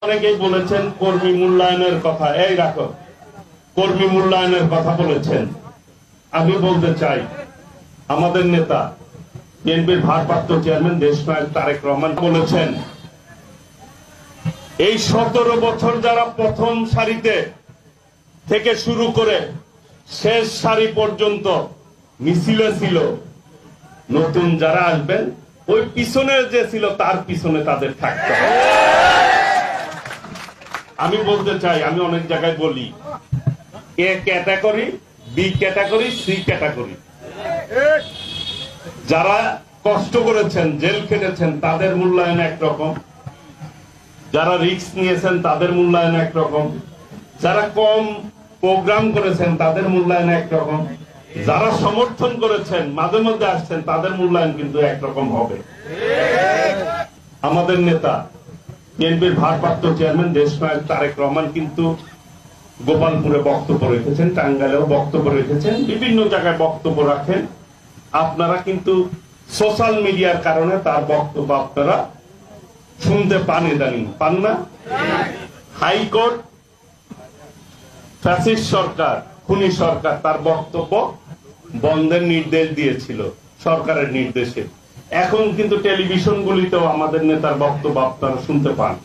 অনেকেই বলেছেন কর্মী মূল্যায়নের কথা, এই রাখো কর্মী মূল্যায়নের কথা বলেছেন। আমি বলতে চাই আমাদের নেতা বিএনপির ভারপ্রাপ্ত চেয়ারম্যান দেশনায়ক তারেক রহমান বলেছেন এই 17 বছর যারা প্রথম সারিতে থেকে শুরু করে শেষ সারি পর্যন্ত মিছিলে ছিল, নতুন যারা আসবেন ওই পিছনের যে ছিল তার পিছনে তাদের থাকতে হবে। আমি বলতে চাই, আমি অনেক জায়গায় বলি A category, B category, C category. যারা কষ্ট করেছেন, জেল খেটেছেন তাদের মূল্যায়ন একরকম, যারা রিস্ক নিয়েছেন তাদের মূল্যায়ন একরকম, যারা কম প্রোগ্রাম করেছেন তাদের মূল্যায়ন একরকম, যারা সমর্থন করেছেন মাঝে মধ্যে আসছেন তাদের মূল্যায়ন কিন্তু একরকম হবে। আমাদের নেতা বিএনপির ভারপ্রাপ্ত চেয়ারম্যান দেশনায়ক তারেক রহমান কিন্তু গোপালপুরে বক্তব্য রেখেছেন, টাঙ্গাইলেও বক্তব্য রেখেছেন, বিভিন্ন জায়গায় বক্তব্য রাখেন। আপনারা কিন্তু সোশ্যাল মিডিয়ার কারণে তার বক্তব্য আপনারা শুনতে পান, ইদানিং পান না। হাইকোর্ট ফ্যাসিস্ট সরকার, খুনি সরকার তার বক্তব্য বন্ধের নির্দেশ দিয়েছিল সরকারের নির্দেশে। এখন কিন্তু টেলিভিশনগুলিতেও আমাদের নেতার বক্তব্য আপনারা শুনতে পান।